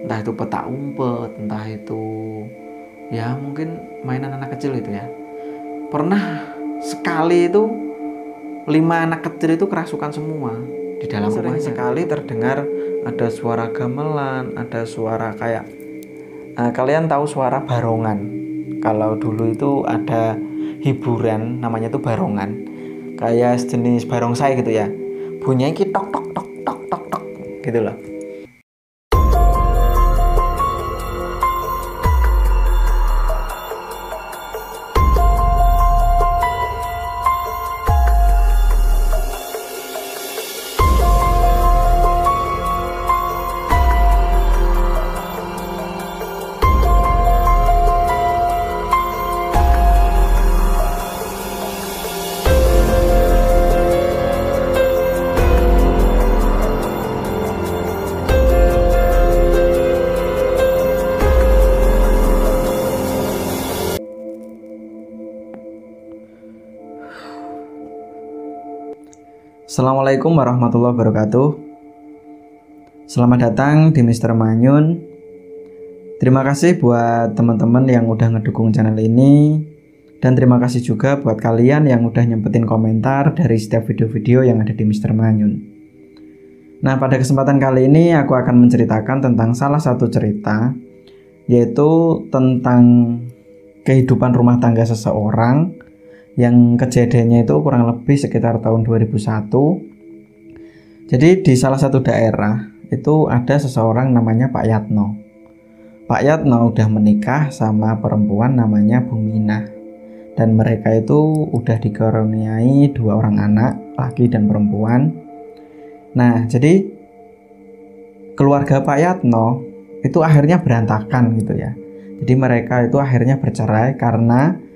entah itu petak umpet, entah itu ya mungkin mainan anak kecil itu ya. Pernah sekali itu 5 anak kecil itu kerasukan semua di dalam rumahnya. Sering sekali terdengar ada suara gamelan, ada suara kayak kalian tahu suara barongan. Kalau dulu itu ada hiburan namanya tuh barongan, kayak sejenis barongsai gitu ya, bunyinya tok tok tok tok tok tok gitu loh. Assalamualaikum warahmatullahi wabarakatuh. Selamat datang di Mr. Manyun. Terima kasih buat teman-teman yang udah ngedukung channel ini. Dan terima kasih juga buat kalian yang udah nyempetin komentar dari setiap video-video yang ada di Mr. Manyun. Nah, pada kesempatan kali ini aku akan menceritakan tentang salah satu cerita, yaitu tentang kehidupan rumah tangga seseorang yang kejadiannya itu kurang lebih sekitar tahun 2001. Jadi di salah satu daerah itu ada seseorang namanya Pak Yatno. Pak Yatno udah menikah sama perempuan namanya Buminah, dan mereka itu udah dikaruniai 2 orang anak, laki dan perempuan. Nah, jadi keluarga Pak Yatno itu akhirnya berantakan gitu ya. Jadi mereka itu akhirnya bercerai karena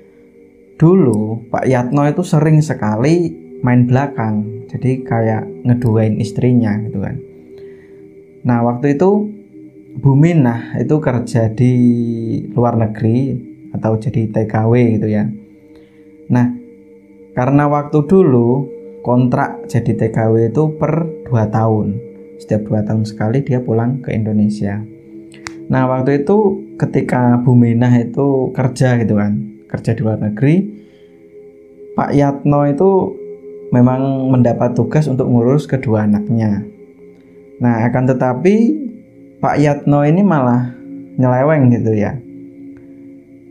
dulu Pak Yatno itu sering sekali main belakang, jadi kayak ngeduain istrinya gitu kan. Nah, waktu itu Buminah itu kerja di luar negeri atau jadi TKW gitu ya. Nah, karena waktu dulu kontrak jadi TKW itu per 2 tahun, setiap 2 tahun sekali dia pulang ke Indonesia. Nah, waktu itu ketika Buminah itu kerja gitu kan, kerja di luar negeri, Pak Yatno itu memang mendapat tugas untuk ngurus kedua anaknya. Nah, akan tetapi Pak Yatno ini malah nyeleweng gitu ya.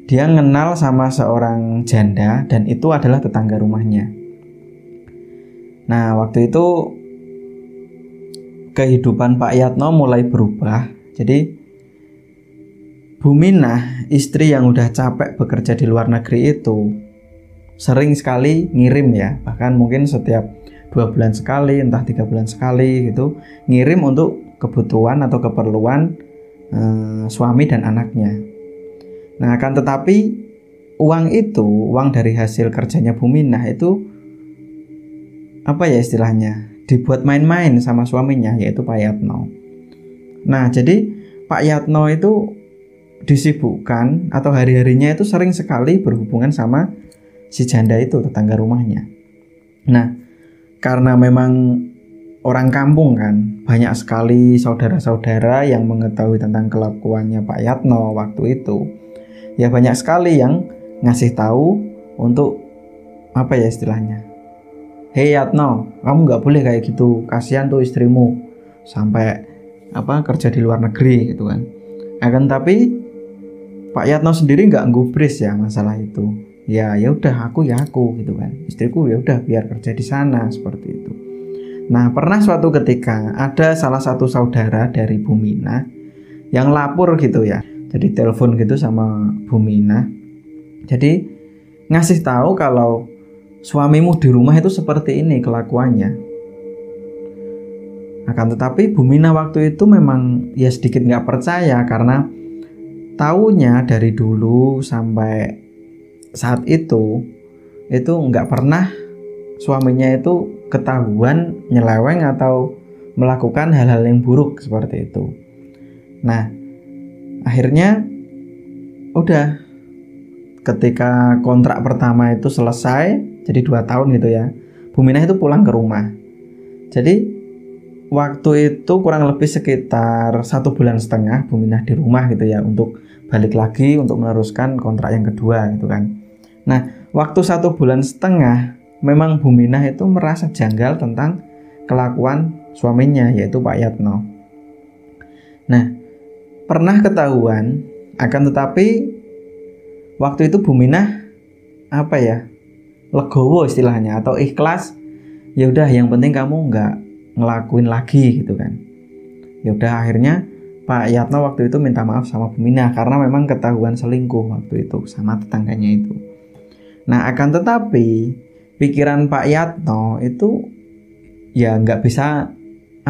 Dia kenal sama seorang janda dan itu adalah tetangga rumahnya. Nah, waktu itu kehidupan Pak Yatno mulai berubah. Jadi Buminah, istri yang udah capek bekerja di luar negeri itu, sering sekali ngirim ya, bahkan mungkin setiap 2 bulan sekali, entah 3 bulan sekali gitu, ngirim untuk kebutuhan atau keperluan suami dan anaknya. Nah, akan tetapi uang dari hasil kerjanya Buminah itu apa ya istilahnya, dibuat main-main sama suaminya, yaitu Pak Yatno. Nah, jadi Pak Yatno itu disibukkan atau hari-harinya itu sering sekali berhubungan sama si janda itu, tetangga rumahnya. Nah, karena memang orang kampung kan, banyak sekali saudara-saudara yang mengetahui tentang kelakuannya Pak Yatno waktu itu. Ya banyak sekali yang ngasih tahu untuk apa ya istilahnya, "Hei Yatno, kamu nggak boleh kayak gitu, kasihan tuh istrimu sampai kerja di luar negeri gitu kan." Akan tapi Pak Yatno sendiri nggak gubris ya masalah itu. Ya udah aku gitu kan. Istriku ya udah biar kerja di sana seperti itu. Nah, pernah suatu ketika ada salah satu saudara dari Buminah yang lapor gitu ya. Jadi telepon gitu sama Buminah. Jadi ngasih tahu kalau suamimu di rumah itu seperti ini kelakuannya. Akan tetapi Buminah waktu itu memang ya sedikit nggak percaya karena taunya dari dulu sampai saat itu nggak pernah suaminya itu ketahuan nyeleweng atau melakukan hal-hal yang buruk seperti itu. Nah, akhirnya udah ketika kontrak pertama itu selesai, jadi 2 tahun gitu ya, Buminah itu pulang ke rumah. Jadi waktu itu kurang lebih sekitar 1,5 bulan Bu Minah di rumah gitu ya, untuk balik lagi untuk meneruskan kontrak yang kedua gitu kan. Nah, waktu 1,5 bulan memang Bu Minah itu merasa janggal tentang kelakuan suaminya, yaitu Pak Yatno. Nah, pernah ketahuan, akan tetapi waktu itu Bu Minah legowo istilahnya, atau ikhlas. Ya udah, yang penting kamu nggak ngelakuin lagi gitu kan. Ya udah, akhirnya Pak Yatno waktu itu minta maaf sama Bu Minah karena memang ketahuan selingkuh waktu itu sama tetangganya itu. Nah, akan tetapi pikiran Pak Yatno itu ya nggak bisa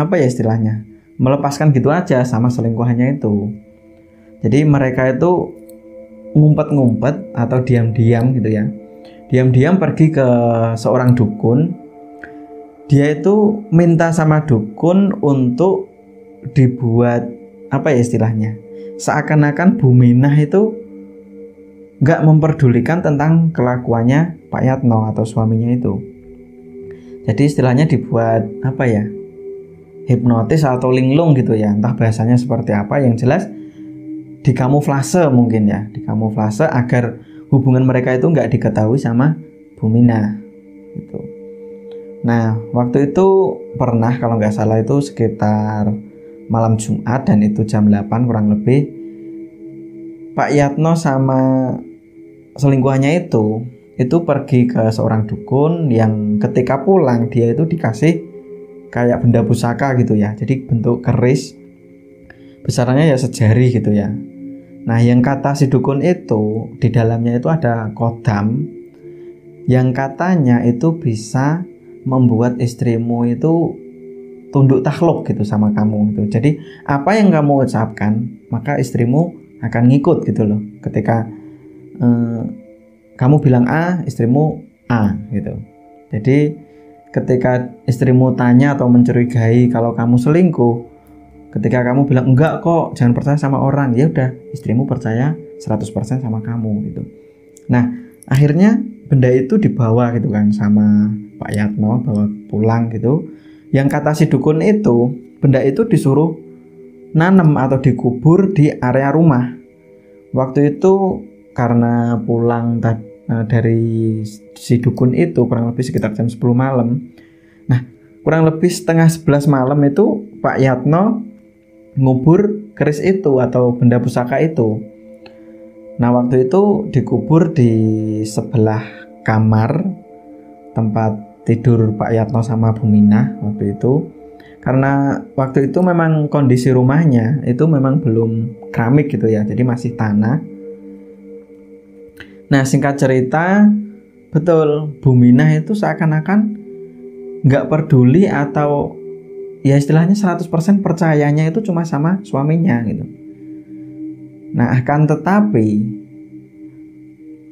istilahnya melepaskan gitu aja sama selingkuhannya itu. Jadi mereka itu ngumpet-ngumpet atau diam-diam gitu ya, diam-diam pergi ke seorang dukun. Dia itu minta sama dukun untuk dibuat istilahnya, seakan-akan Bu Minah itu nggak memperdulikan tentang kelakuannya Pak Yatno atau suaminya itu. Jadi istilahnya dibuat hipnotis atau linglung gitu ya, entah bahasanya seperti apa, yang jelas dikamuflase mungkin ya, dikamuflase agar hubungan mereka itu nggak diketahui sama Bu Minah gitu. Nah, waktu itu pernah, kalau nggak salah itu sekitar malam Jumat, dan itu jam 8 kurang lebih, Pak Yatno sama selingkuhannya itu pergi ke seorang dukun yang ketika pulang dia itu dikasih kayak benda pusaka gitu ya, jadi bentuk keris, besarnya ya sejari gitu ya. Nah, yang kata si dukun itu, di dalamnya itu ada kodam yang katanya itu bisa membuat istrimu itu tunduk takluk gitu sama kamu gitu. Jadi apa yang kamu ucapkan maka istrimu akan ngikut gitu loh. Ketika kamu bilang A, istrimu A gitu. Jadi ketika istrimu tanya atau mencurigai kalau kamu selingkuh, ketika kamu bilang enggak kok, jangan percaya sama orang, ya udah istrimu percaya 100% sama kamu gitu. Nah, akhirnya benda itu dibawa gitu kan sama Pak Yatno, bawa pulang gitu. Yang kata si dukun itu, benda itu disuruh nanam atau dikubur di area rumah. Waktu itu karena pulang dari si dukun itu kurang lebih sekitar jam 10 malam. Nah, kurang lebih setengah 11 malam itu Pak Yatno ngubur keris itu atau benda pusaka itu. Nah, waktu itu dikubur di sebelah kamar tempat tidur Pak Yatno sama Bu Minah waktu itu. Karena waktu itu memang kondisi rumahnya itu memang belum keramik gitu ya, jadi masih tanah. Nah, singkat cerita, betul, Bu Minah itu seakan-akan nggak peduli atau ya istilahnya 100% percayanya itu cuma sama suaminya gitu. Nah, akan tetapi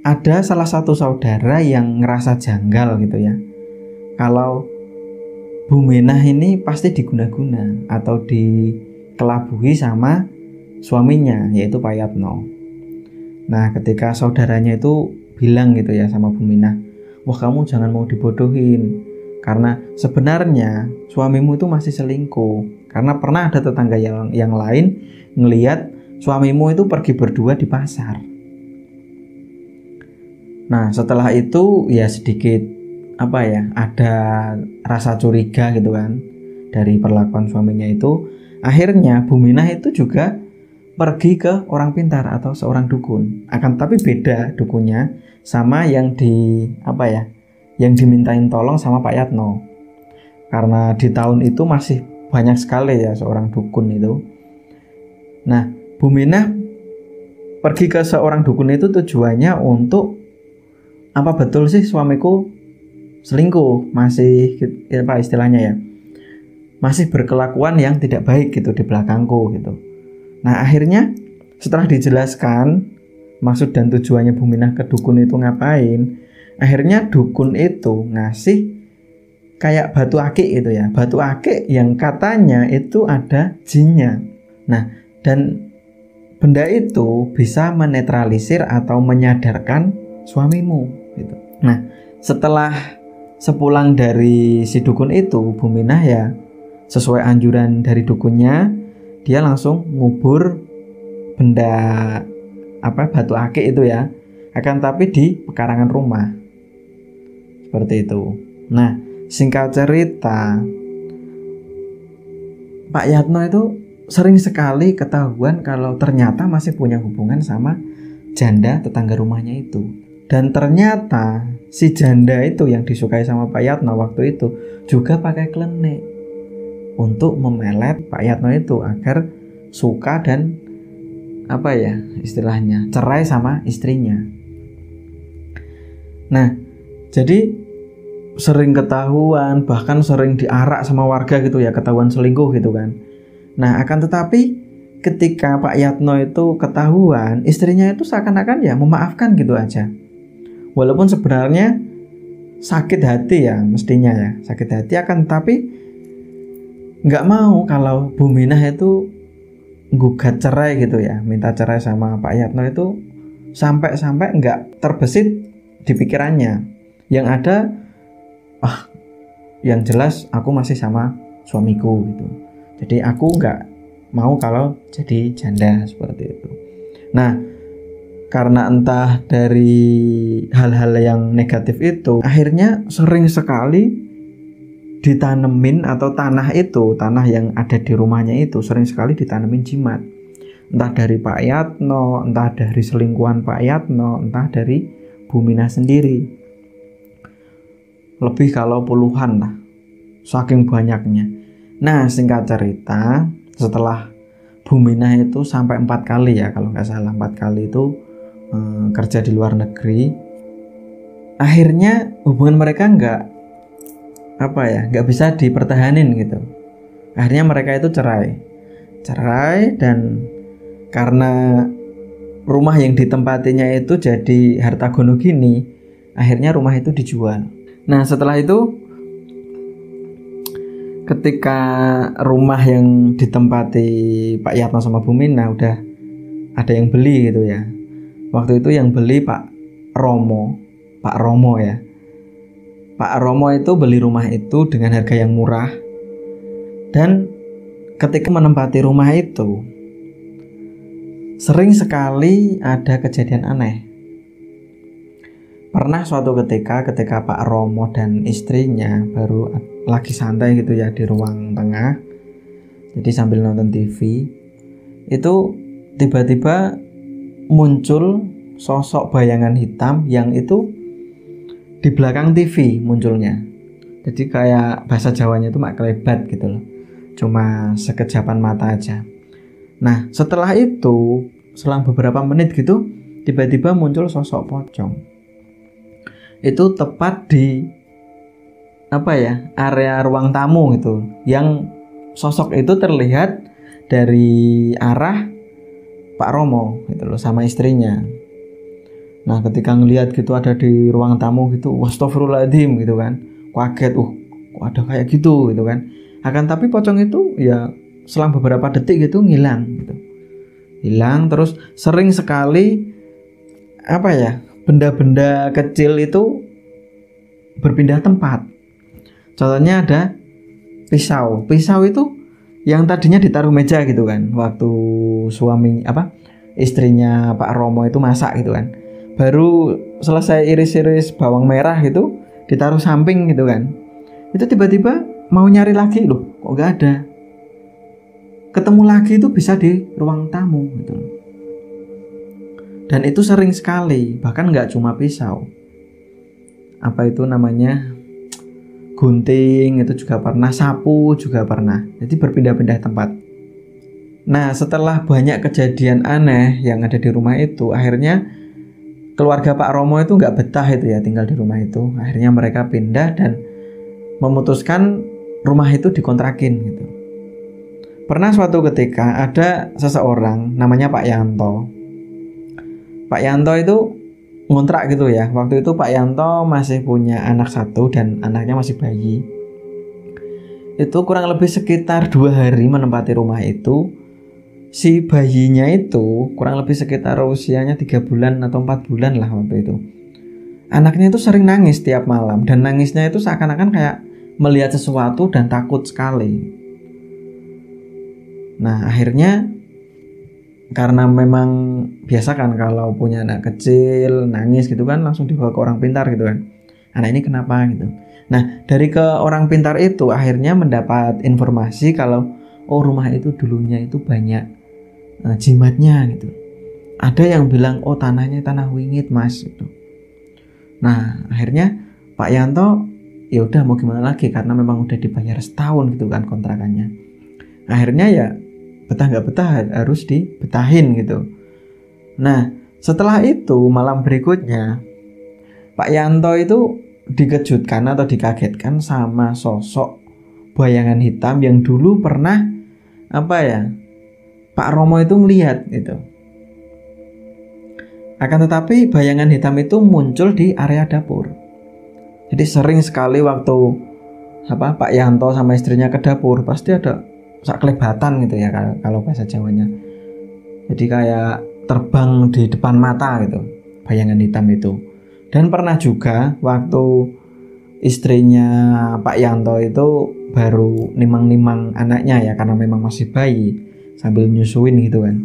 ada salah satu saudara yang ngerasa janggal gitu ya, kalau Bu Minah ini pasti diguna-guna atau dikelabuhi sama suaminya, yaitu Pak Yatno. Nah, ketika saudaranya itu bilang gitu ya sama Bu Minah, wah kamu jangan mau dibodohin, karena sebenarnya suamimu itu masih selingkuh. Karena pernah ada tetangga yang lain ngelihat suamimu itu pergi berdua di pasar. Nah, setelah itu ya sedikit ada rasa curiga gitu kan dari perlakuan suaminya itu. Akhirnya Bu Minah itu juga pergi ke orang pintar atau seorang dukun. Akan tapi beda dukunnya sama yang yang dimintain tolong sama Pak Yatno. Karena di tahun itu masih banyak sekali ya seorang dukun itu. Nah, Bu Minah pergi ke seorang dukun itu tujuannya untuk apa betul sih suamiku selingkuh, masih istilahnya ya, masih berkelakuan yang tidak baik gitu di belakangku gitu. Nah, akhirnya setelah dijelaskan maksud dan tujuannya Bu Minah ke dukun itu ngapain, akhirnya dukun itu ngasih kayak batu akik gitu ya, batu akik yang katanya itu ada jinnya. Nah, dan benda itu bisa menetralisir atau menyadarkan suamimu gitu. Nah, setelah sepulang dari si dukun itu, Bu Minah ya sesuai anjuran dari dukunnya, dia langsung ngubur benda batu akik itu ya, akan tapi di pekarangan rumah. Seperti itu. Nah, singkat cerita, Pak Yatno itu sering sekali ketahuan kalau ternyata masih punya hubungan sama janda tetangga rumahnya itu. Dan ternyata si janda itu yang disukai sama Pak Yatno waktu itu juga pakai klenik untuk memelet Pak Yatno itu agar suka dan istilahnya cerai sama istrinya. Nah, jadi sering ketahuan, bahkan sering diarak sama warga gitu ya, ketahuan selingkuh gitu kan. Nah, akan tetapi ketika Pak Yatno itu ketahuan, istrinya itu seakan-akan ya memaafkan gitu aja. Walaupun sebenarnya sakit hati ya, mestinya ya sakit hati, akan tapi nggak mau kalau Bu Minah itu gugat cerai gitu ya, minta cerai sama Pak Yatno itu sampai nggak terbesit di pikirannya. Yang ada, yang jelas aku masih sama suamiku gitu. Jadi aku nggak mau kalau jadi janda, seperti itu. Nah, karena entah dari hal-hal yang negatif itu, akhirnya sering sekali ditanemin, atau tanah yang ada di rumahnya itu sering sekali ditanemin jimat. Entah dari Pak Yatno, entah dari selingkuhan Pak Yatno, entah dari Bu Minah sendiri. Lebih kalau puluhan lah, saking banyaknya. Nah, singkat cerita, setelah Bu Minah itu sampai 4 kali ya, kalau nggak salah 4 kali itu kerja di luar negeri, akhirnya hubungan mereka nggak bisa dipertahanin gitu. Akhirnya mereka itu cerai, dan karena rumah yang ditempatinya itu jadi harta gono gini, akhirnya rumah itu dijual. Nah, setelah itu ketika rumah yang ditempati Pak Yatno sama Bu Minah udah ada yang beli gitu ya. Waktu itu yang beli Pak Romo ya. Pak Romo itu beli rumah itu dengan harga yang murah, dan ketika menempati rumah itu sering sekali ada kejadian aneh. Pernah suatu ketika Pak Romo dan istrinya baru lagi santai gitu ya di ruang tengah, jadi sambil nonton TV, itu tiba-tiba muncul sosok bayangan hitam yang itu di belakang TV munculnya. Jadi kayak bahasa Jawanya itu mak kelebat gitu loh, cuma sekejapan mata aja. Nah, setelah itu selang beberapa menit gitu tiba-tiba muncul sosok pocong. Itu tepat di area ruang tamu gitu, yang sosok itu terlihat dari arah Pak Romo gitu loh sama istrinya. Nah, ketika ngelihat gitu ada di ruang tamu gitu, astagfirullahaladzim gitu kan, kaget, kok ada kayak gitu kan. Akan tapi pocong itu ya selang beberapa detik gitu ngilang gitu. Hilang, terus sering sekali benda-benda kecil itu berpindah tempat. Contohnya ada pisau itu yang tadinya ditaruh meja gitu kan, waktu istrinya Pak Romo itu masak gitu kan, baru selesai iris-iris bawang merah gitu ditaruh samping gitu kan, itu tiba-tiba mau nyari lagi, loh kok gak ada, ketemu lagi itu bisa di ruang tamu gitu. Dan itu sering sekali, bahkan gak cuma pisau, gunting itu juga pernah, sapu juga pernah, jadi berpindah-pindah tempat. Nah, setelah banyak kejadian aneh yang ada di rumah itu, akhirnya keluarga Pak Romo itu nggak betah itu ya tinggal di rumah itu. Akhirnya mereka pindah dan memutuskan rumah itu dikontrakin gitu. Pernah suatu ketika ada seseorang namanya Pak Yanto. Pak Yanto itu ngontrak gitu ya. Waktu itu Pak Yanto masih punya anak 1 dan anaknya masih bayi. Itu kurang lebih sekitar 2 hari menempati rumah itu. Si bayinya itu kurang lebih sekitar usianya 3 bulan atau 4 bulan lah waktu itu. Anaknya itu sering nangis tiap malam, dan nangisnya itu seakan-akan kayak melihat sesuatu dan takut sekali. Nah akhirnya karena memang biasa kan kalau punya anak kecil nangis gitu kan langsung dibawa ke orang pintar gitu kan, anak ini kenapa gitu. Nah dari ke orang pintar itu akhirnya mendapat informasi kalau oh rumah itu dulunya itu banyak jimatnya gitu. Ada yang bilang oh tanahnya tanah wingit mas gitu. Nah akhirnya Pak Yanto ya udah mau gimana lagi karena memang udah dibayar setahun gitu kan kontrakannya. Akhirnya ya betah nggak betah harus dibetahin gitu. Nah setelah itu malam berikutnya Pak Yanto itu dikejutkan atau dikagetkan sama sosok bayangan hitam yang dulu pernah Pak Romo itu melihat gitu. Akan tetapi bayangan hitam itu muncul di area dapur. Jadi sering sekali waktu Pak Yanto sama istrinya ke dapur pasti ada kelebatan gitu ya kalau bahasa Jawanya. Jadi kayak terbang di depan mata gitu bayangan hitam itu. Dan pernah juga waktu istrinya Pak Yanto itu baru nimang-nimang anaknya ya karena memang masih bayi sambil nyusuin gitu kan.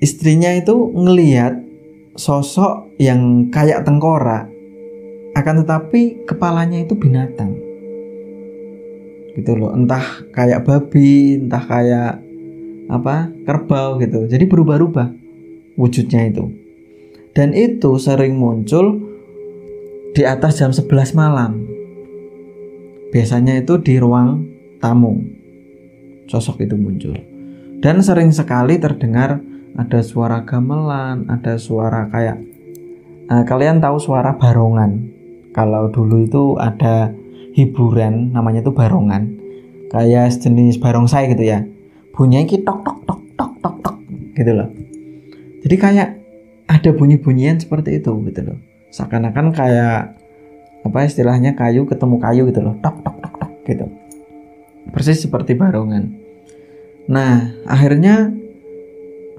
Istrinya itu ngelihat sosok yang kayak tengkorak, akan tetapi kepalanya itu binatang gitu loh, entah kayak babi, entah kayak kerbau gitu. Jadi berubah-ubah wujudnya itu. Dan itu sering muncul di atas jam 11 malam. Biasanya itu di ruang tamu sosok itu muncul. Dan sering sekali terdengar ada suara gamelan, ada suara kayak kalian tahu suara barongan. Kalau dulu itu ada hiburan namanya itu barongan, kayak sejenis barongsai gitu ya, bunyinya tok tok tok tok tok tok gitu loh. Jadi kayak ada bunyi-bunyian seperti itu gitu loh, seakan-akan kayak istilahnya kayu ketemu kayu gitu loh, tok tok tok tok gitu, persis seperti barongan. Nah akhirnya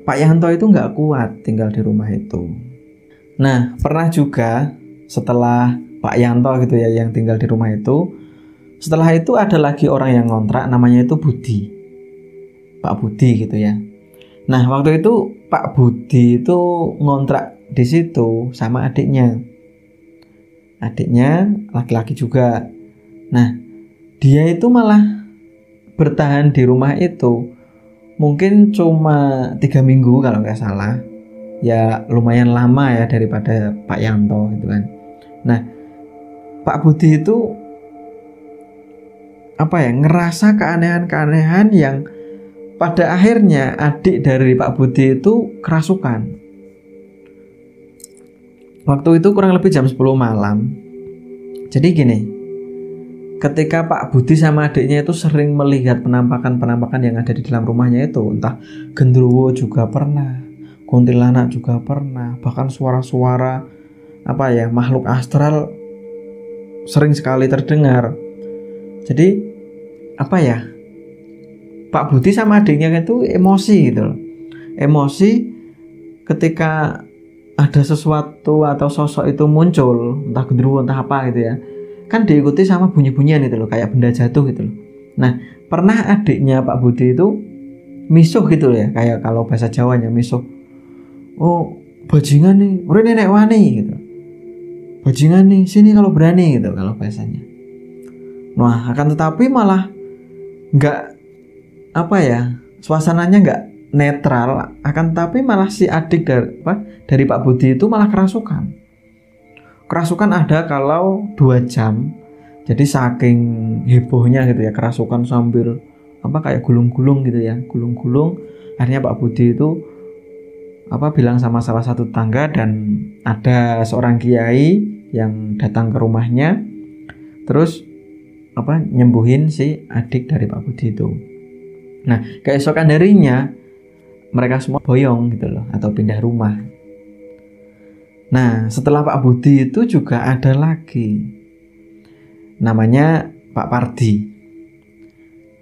Pak Yanto itu nggak kuat tinggal di rumah itu. Nah pernah juga setelah Pak Yanto gitu ya yang tinggal di rumah itu, setelah itu ada lagi orang yang ngontrak namanya itu Budi, Pak Budi gitu ya. Nah waktu itu Pak Budi itu ngontrak di situ sama adiknya laki-laki juga. Nah dia itu malah bertahan di rumah itu mungkin cuma 3 minggu kalau nggak salah. Ya lumayan lama ya daripada Pak Yanto gitu kan. Nah Pak Budi itu ngerasa keanehan-keanehan yang pada akhirnya adik dari Pak Budi itu kerasukan. Waktu itu kurang lebih jam 10 malam. Jadi gini, ketika Pak Budi sama adiknya itu sering melihat penampakan-penampakan yang ada di dalam rumahnya itu, entah genderuwo juga pernah, kuntilanak juga pernah, bahkan suara-suara makhluk astral sering sekali terdengar. Jadi Pak Budi sama adiknya itu emosi gitu loh. Emosi ketika ada sesuatu atau sosok itu muncul, entah genderuwo entah apa gitu ya, kan diikuti sama bunyi-bunyian gitu loh, kayak benda jatuh gitu loh. Nah pernah adiknya Pak Budi itu misuh gitu loh ya, kayak kalau bahasa Jawanya misuh, oh bajingan nih, udah nenek wani gitu, bajingan nih sini kalau berani gitu kalau bahasanya. Nah akan tetapi malah nggak suasananya nggak netral, akan tetapi malah si adik dari Pak Budi itu malah kerasukan ada kalau 2 jam. Jadi saking hebohnya gitu ya, kerasukan sambil kayak gulung-gulung gitu ya, gulung-gulung. Akhirnya Pak Budi itu bilang sama salah satu tetangga, dan ada seorang kiai yang datang ke rumahnya terus nyembuhin si adik dari Pak Budi itu. Nah keesokan harinya mereka semua boyong gitu loh, atau pindah rumah. Nah setelah Pak Budi itu juga ada lagi namanya Pak Pardi.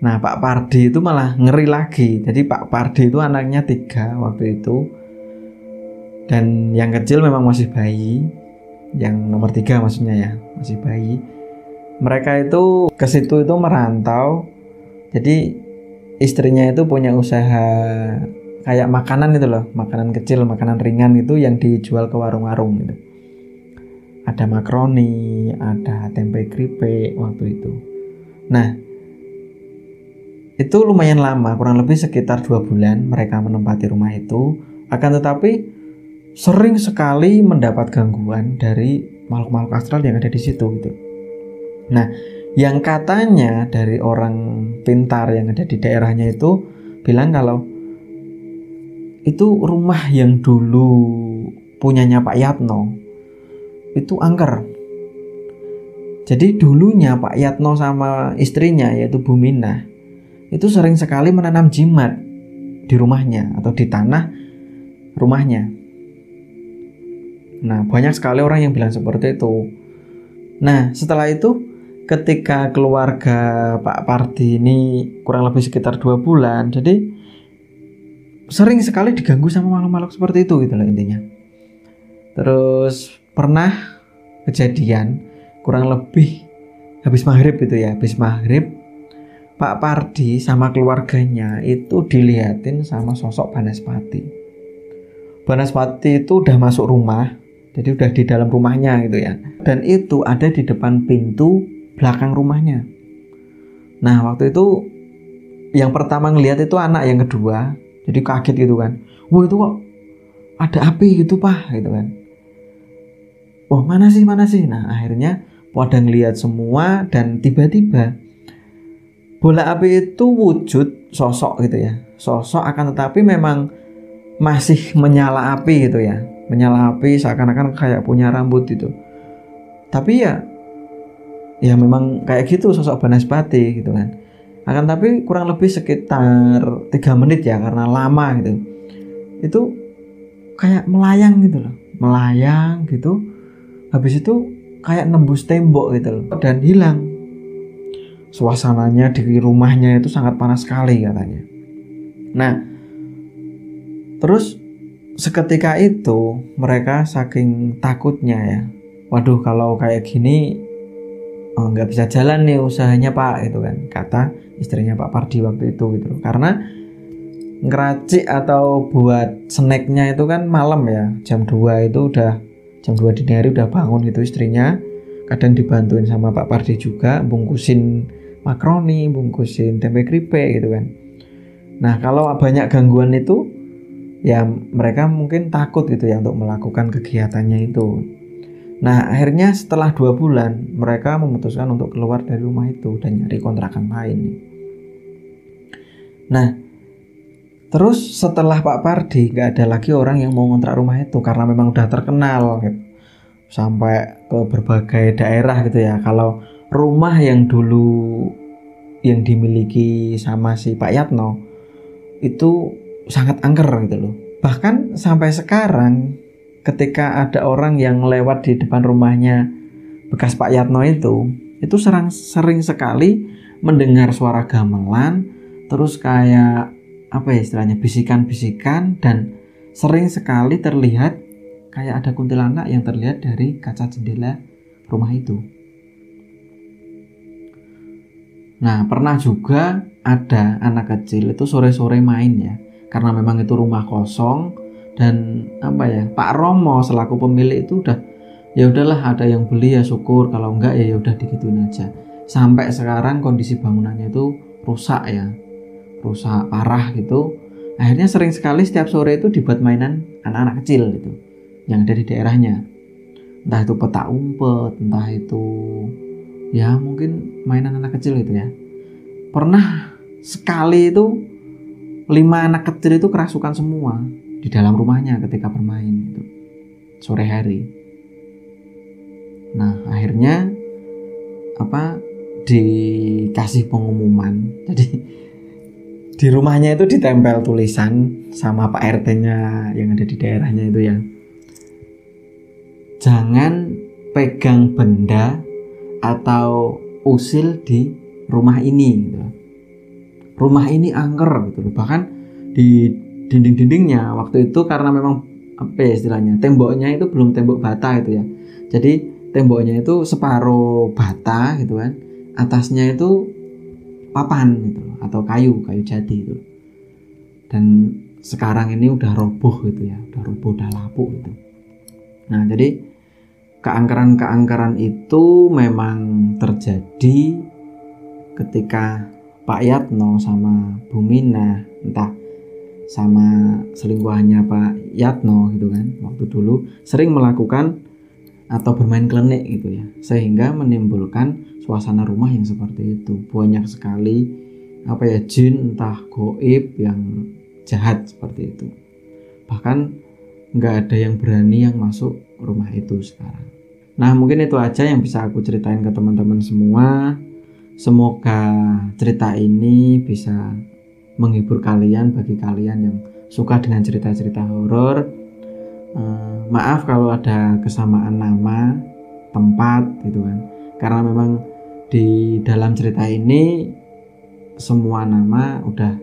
Nah Pak Pardi itu malah ngeri lagi. Jadi Pak Pardi itu anaknya 3 waktu itu, dan yang kecil memang masih bayi, yang nomor 3 maksudnya ya masih bayi. Mereka itu ke situ itu merantau, Jadi istrinya itu punya usaha kayak makanan itu loh, makanan kecil, makanan ringan itu yang dijual ke warung-warung gitu. Ada makaroni, ada tempe keripik waktu itu. Nah, itu lumayan lama, kurang lebih sekitar 2 bulan mereka menempati rumah itu. Akan tetapi sering sekali mendapat gangguan dari makhluk-makhluk astral yang ada di situ gitu. Nah, yang katanya dari orang pintar yang ada di daerahnya itu bilang kalau itu rumah yang dulu punyanya Pak Yatno itu angker. Jadi dulunya Pak Yatno sama istrinya yaitu Bu Minah itu sering sekali menanam jimat di rumahnya atau di tanah rumahnya. Nah, banyak sekali orang yang bilang seperti itu. Nah, setelah itu ketika keluarga Pak Pardi ini kurang lebih sekitar 2 bulan, jadi sering sekali diganggu sama makhluk-makhluk seperti itu gitu loh intinya. Terus pernah kejadian kurang lebih habis maghrib itu ya, habis maghrib Pak Pardi sama keluarganya itu dilihatin sama sosok Banaspati. Banaspati itu udah masuk rumah, jadi udah di dalam rumahnya gitu ya. Dan itu ada di depan pintu belakang rumahnya. Nah, waktu itu yang pertama ngelihat itu anak yang kedua, jadi kaget gitu kan. Wah, itu kok ada api gitu Pak gitu kan. Wah, mana sih? Nah, akhirnya pada ngelihat semua dan tiba-tiba bola api itu wujud sosok gitu ya. Sosok akan tetapi memang masih menyala api gitu ya. Menyala api seakan-akan kayak punya rambut gitu. Tapi ya memang kayak gitu sosok Banaspati gitu kan. Akan tapi kurang lebih sekitar 3 menit ya karena lama gitu. Itu kayak melayang gitu loh. Melayang gitu. Habis itu kayak nembus tembok gitu loh dan hilang. Suasananya di rumahnya itu sangat panas sekali katanya. Nah, terus seketika itu mereka saking takutnya ya. Waduh, kalau kayak gini nggak bisa jalan nih usahanya Pak gitu kan, kata istrinya Pak Pardi waktu itu gitu loh. Karena ngeracik atau buat snacknya itu kan malam ya, jam 2 itu udah jam 2 dini hari udah bangun gitu istrinya. Kadang dibantuin sama Pak Pardi juga bungkusin makaroni, bungkusin tempe keripik gitu kan. Nah, kalau banyak gangguan itu ya mereka mungkin takut gitu ya untuk melakukan kegiatannya itu. Nah, akhirnya setelah 2 bulan mereka memutuskan untuk keluar dari rumah itu dan nyari kontrakan lain. Nah, terus setelah Pak Pardi gak ada lagi orang yang mau ngontrak rumah itu karena memang udah terkenal gitu. Sampai ke berbagai daerah gitu ya. Kalau rumah yang dulu yang dimiliki sama si Pak Yatno itu sangat angker gitu loh. Bahkan sampai sekarang ketika ada orang yang lewat di depan rumahnya bekas Pak Yatno itu sering sekali mendengar suara gamelan, terus kayak apa ya istilahnya, bisikan-bisikan, dan sering sekali terlihat kayak ada kuntilanak yang terlihat dari kaca jendela rumah itu. Nah, pernah juga ada anak kecil itu sore-sore main ya, karena memang itu rumah kosong dan apa ya, Pak Romo selaku pemilik itu udah ya udahlah, ada yang beli ya syukur, kalau enggak ya udah digituin aja. Sampai sekarang kondisi bangunannya itu rusak ya, rusak parah gitu. Akhirnya sering sekali setiap sore itu dibuat mainan anak-anak kecil gitu yang ada di daerahnya. Entah itu petak umpet, entah itu ya mungkin mainan anak kecil gitu ya. Pernah sekali itu 5 anak kecil itu kerasukan semua di dalam rumahnya ketika bermain gitu, sore hari. Nah, akhirnya dikasih pengumuman. Jadi di rumahnya itu ditempel tulisan sama Pak RT-nya yang ada di daerahnya itu ya. Jangan pegang benda atau usil di rumah ini gitu. Rumah ini angker gitu. Bahkan di dinding-dindingnya waktu itu karena memang apa ya istilahnya, temboknya itu belum tembok bata gitu ya. Jadi temboknya itu separuh bata gitu kan. Atasnya itu papan gitu loh, atau kayu jati itu. Dan sekarang ini udah roboh gitu ya, udah lapuk gitu. Nah, jadi keangkeran itu memang terjadi ketika Pak Yatno sama Bu Minah, entah sama selingkuhannya Pak Yatno gitu kan, waktu dulu sering melakukan atau bermain klenik gitu ya, sehingga menimbulkan suasana rumah yang seperti itu. Banyak sekali jin entah goib yang jahat seperti itu. Bahkan nggak ada yang berani yang masuk rumah itu sekarang. Nah, mungkin itu aja yang bisa aku ceritain ke teman-teman semua. Semoga cerita ini bisa menghibur kalian, bagi kalian yang suka dengan cerita-cerita horor. Maaf kalau ada kesamaan nama, tempat gitu kan. Karena memang di dalam cerita ini semua nama udah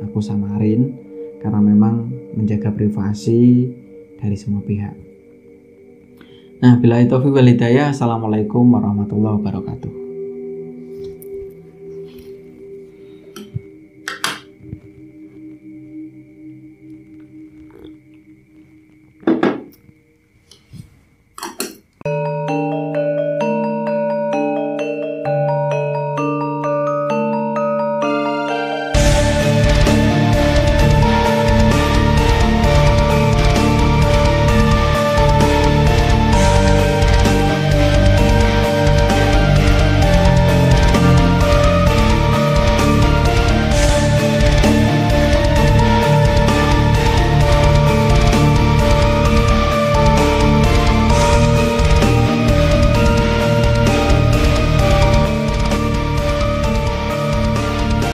aku samarin karena memang menjaga privasi dari semua pihak. Nah, billahi taufiq wal hidayah. Assalamualaikum warahmatullahi wabarakatuh.